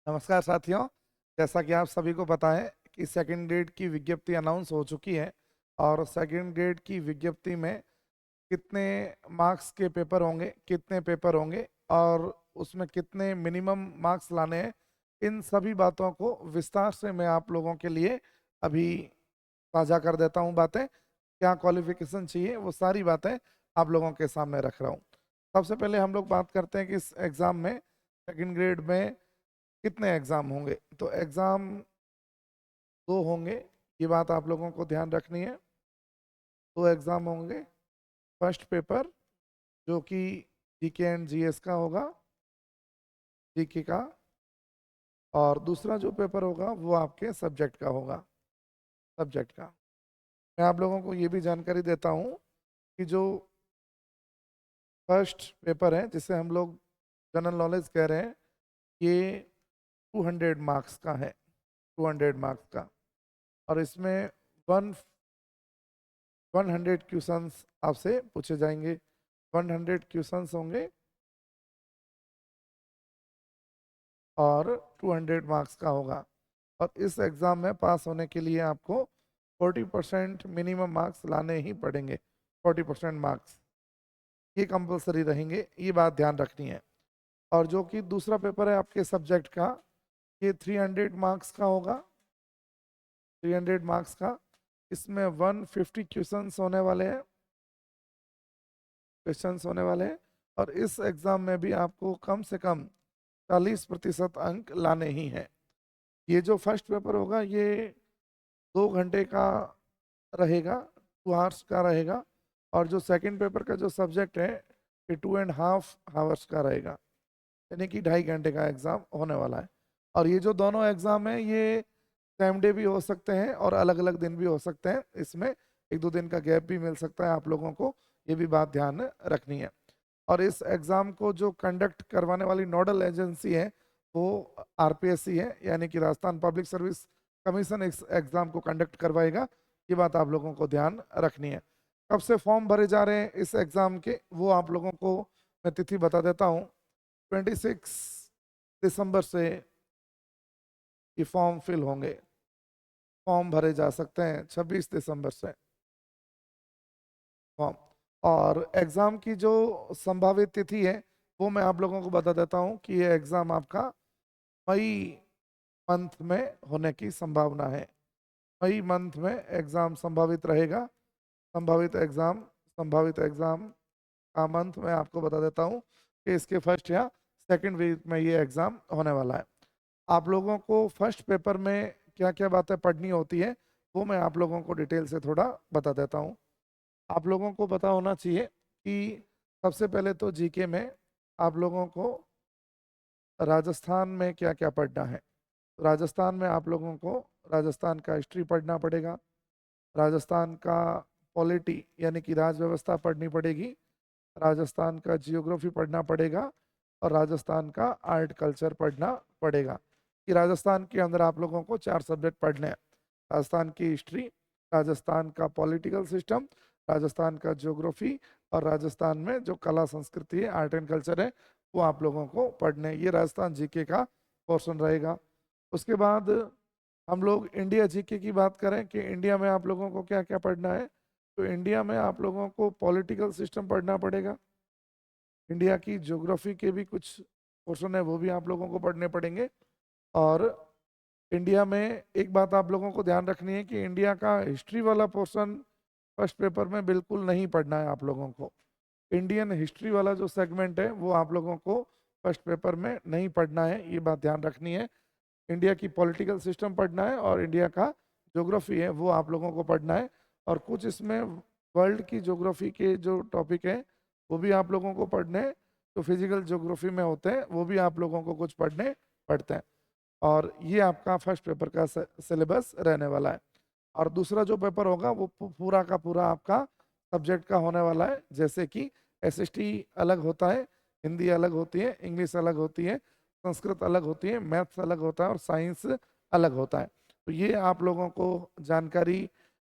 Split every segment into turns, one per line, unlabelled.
नमस्कार साथियों। जैसा कि आप सभी को पता है कि सेकंड ग्रेड की विज्ञप्ति अनाउंस हो चुकी है और सेकंड ग्रेड की विज्ञप्ति में कितने मार्क्स के पेपर होंगे, कितने पेपर होंगे और उसमें कितने मिनिमम मार्क्स लाने हैं, इन सभी बातों को विस्तार से मैं आप लोगों के लिए अभी साझा कर देता हूं। बातें क्या क्वालिफिकेशन चाहिए वो सारी बातें आप लोगों के सामने रख रहा हूं। सबसे पहले हम लोग बात करते हैं कि इस एग्ज़ाम में सेकंड ग्रेड में कितने एग्ज़ाम होंगे। तो एग्ज़ाम दो होंगे, ये बात आप लोगों को ध्यान रखनी है। दो एग्ज़ाम होंगे। फर्स्ट पेपर जो कि जीके एंड जीएस का होगा, जीके का, और दूसरा जो पेपर होगा वो आपके सब्जेक्ट का होगा, सब्जेक्ट का। मैं आप लोगों को ये भी जानकारी देता हूँ कि जो फर्स्ट पेपर है जिसे हम लोग जनरल नॉलेज कह रहे हैं, ये 200 मार्क्स का है, 200 मार्क्स का। और इसमें वन 100 क्वेश्चंस आपसे पूछे जाएंगे, 100 क्वेश्चंस होंगे और 200 मार्क्स का होगा। और इस एग्ज़ाम में पास होने के लिए आपको 40% मिनिमम मार्क्स लाने ही पड़ेंगे। 40% मार्क्स ये कंपलसरी रहेंगे, ये बात ध्यान रखनी है। और जो कि दूसरा पेपर है आपके सब्जेक्ट का, ये 300 मार्क्स का होगा, 300 मार्क्स का। इसमें 150 क्वेश्चंस होने वाले हैं, क्वेश्चंस होने वाले हैं। और इस एग्ज़ाम में भी आपको कम से कम 40% अंक लाने ही हैं। ये जो फर्स्ट पेपर होगा ये 2 घंटे का रहेगा, 2 आवर्स का रहेगा। और जो सेकंड पेपर का जो सब्जेक्ट है ये 2.5 आवर्स का रहेगा, यानी कि 2.5 घंटे का एग्ज़ाम होने वाला है। और ये जो दोनों एग्ज़ाम हैं ये सेम डे भी हो सकते हैं और अलग अलग दिन भी हो सकते हैं। इसमें 1-2 दिन का गैप भी मिल सकता है आप लोगों को, ये भी बात ध्यान रखनी है। और इस एग्ज़ाम को जो कंडक्ट करवाने वाली नोडल एजेंसी है वो आरपीएससी है, यानी कि राजस्थान पब्लिक सर्विस कमीशन इस एग्ज़ाम को कंडक्ट करवाएगा। ये बात आप लोगों को ध्यान रखनी है। कब से फॉर्म भरे जा रहे हैं इस एग्ज़ाम के, वो आप लोगों को मैं तिथि बता देता हूँ। 26 दिसंबर से ये फॉर्म फिल होंगे, फॉर्म भरे जा सकते हैं 26 दिसंबर से फॉर्म। और एग्ज़ाम की जो संभावित तिथि है वो मैं आप लोगों को बता देता हूँ कि ये एग्ज़ाम आपका मई मंथ में होने की संभावना है। मई मंथ में एग्ज़ाम संभावित रहेगा। संभावित एग्ज़ाम का मंथ मैं आपको बता देता हूँ कि इसके फर्स्ट या सेकंड वीक में ये एग्ज़ाम होने वाला है। आप लोगों को फर्स्ट पेपर में क्या क्या बातें पढ़नी होती है वो मैं आप लोगों को डिटेल से थोड़ा बता देता हूँ। आप लोगों को पता होना चाहिए कि सबसे पहले तो जीके में आप लोगों को राजस्थान में क्या क्या पढ़ना है। राजस्थान में आप लोगों को राजस्थान का हिस्ट्री पढ़ना पड़ेगा, राजस्थान का पॉलिटी यानी कि राज व्यवस्था पढ़नी पड़ेगी, राजस्थान का जियोग्राफी पढ़ना पड़ेगा और राजस्थान का आर्ट कल्चर पढ़ना पड़ेगा। कि राजस्थान के अंदर आप लोगों को 4 सब्जेक्ट पढ़ने हैं। राजस्थान की हिस्ट्री, राजस्थान का पॉलिटिकल सिस्टम, राजस्थान का ज्योग्राफी और राजस्थान में जो कला संस्कृति है, आर्ट एंड कल्चर है, वो आप लोगों को पढ़ने हैं। ये राजस्थान जीके का पोर्शन रहेगा। उसके बाद हम लोग इंडिया जीके की बात करें कि इंडिया में आप लोगों को क्या क्या पढ़ना है, तो इंडिया में आप लोगों को पॉलिटिकल सिस्टम पढ़ना पड़ेगा। इंडिया की ज्योग्राफी के भी कुछ पोर्शन है वो भी आप लोगों को पढ़ने पड़ेंगे। और इंडिया में एक बात आप लोगों को ध्यान रखनी है कि इंडिया का हिस्ट्री वाला पोर्शन फर्स्ट पेपर में बिल्कुल नहीं पढ़ना है आप लोगों को। इंडियन हिस्ट्री वाला जो सेगमेंट है वो आप लोगों को फर्स्ट पेपर में नहीं पढ़ना है, ये बात ध्यान रखनी है। इंडिया की पॉलिटिकल सिस्टम पढ़ना है और इंडिया का ज्योग्राफी है वो आप लोगों को पढ़ना है। और कुछ इसमें वर्ल्ड की ज्योग्राफी के जो टॉपिक हैं वो भी आप लोगों को पढ़ने हैं। तो फिजिकल ज्योग्राफी में होते हैं वो भी आप लोगों को कुछ पढ़ने पड़ते हैं। और ये आपका फर्स्ट पेपर का सिलेबस रहने वाला है। और दूसरा जो पेपर होगा वो पूरा का पूरा आपका सब्जेक्ट का होने वाला है। जैसे कि एसएसटी अलग होता है, हिंदी अलग होती है, इंग्लिश अलग होती है, संस्कृत अलग होती है, मैथ्स अलग होता है और साइंस अलग होता है। तो ये आप लोगों को जानकारी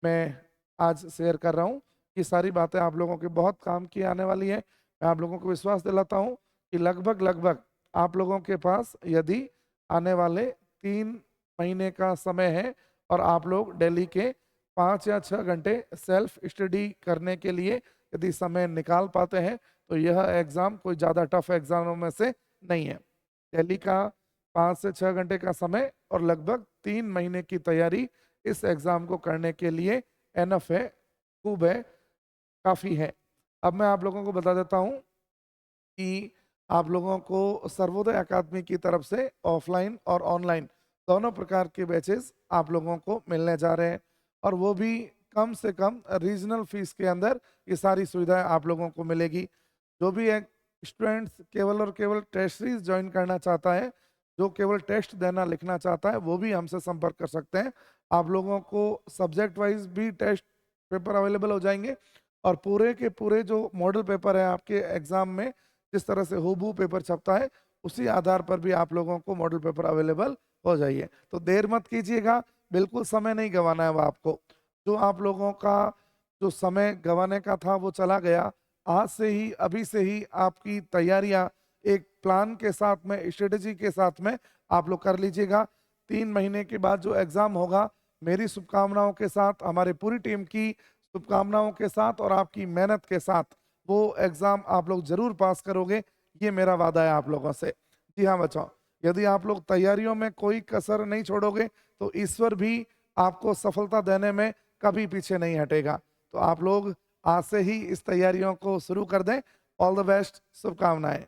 मैं आज शेयर कर रहा हूँ। ये सारी बातें आप लोगों के बहुत काम की आने वाली है। मैं आप लोगों को विश्वास दिलाता हूँ कि लगभग लगभग आप लोगों के पास यदि आने वाले 3 महीने का समय है और आप लोग डेली के 5 या 6 घंटे सेल्फ स्टडी करने के लिए यदि समय निकाल पाते हैं तो यह एग्ज़ाम कोई ज़्यादा टफ एग्ज़ामों में से नहीं है। डेली का 5 से 6 घंटे का समय और लगभग 3 महीने की तैयारी इस एग्ज़ाम को करने के लिए एनफ है, खूब है, काफ़ी है। अब मैं आप लोगों को बता देता हूँ कि आप लोगों को सर्वोदय अकादमी की तरफ से ऑफलाइन और ऑनलाइन दोनों प्रकार के बैचेस आप लोगों को मिलने जा रहे हैं और वो भी कम से कम रीजनल फीस के अंदर ये सारी सुविधाएं आप लोगों को मिलेगी। जो भी एक स्टूडेंट्स केवल और केवल टेस्ट सीरीज ज्वाइन करना चाहता है, जो केवल टेस्ट देना लिखना चाहता है, वो भी हमसे संपर्क कर सकते हैं। आप लोगों को सब्जेक्ट वाइज भी टेस्ट पेपर अवेलेबल हो जाएंगे और पूरे के पूरे जो मॉडल पेपर है आपके एग्जाम में जिस तरह से हूबहू पेपर छपता है उसी आधार पर भी आप लोगों को मॉडल पेपर अवेलेबल हो जाइए। तो देर मत कीजिएगा, बिल्कुल समय नहीं गंवाना है वो आपको। जो आप लोगों का जो समय गंवाने का था वो चला गया। आज से ही, अभी से ही आपकी तैयारियां एक प्लान के साथ में, स्ट्रेटेजी के साथ में आप लोग कर लीजिएगा। 3 महीने के बाद जो एग्ज़ाम होगा, मेरी शुभकामनाओं के साथ, हमारी पूरी टीम की शुभकामनाओं के साथ और आपकी मेहनत के साथ वो एग्ज़ाम आप लोग ज़रूर पास करोगे, ये मेरा वादा है आप लोगों से। जी हाँ बच्चों, यदि आप लोग तैयारियों में कोई कसर नहीं छोड़ोगे तो ईश्वर भी आपको सफलता देने में कभी पीछे नहीं हटेगा। तो आप लोग आज से ही इस तैयारियों को शुरू कर दें। ऑल द बेस्ट, शुभकामनाएं।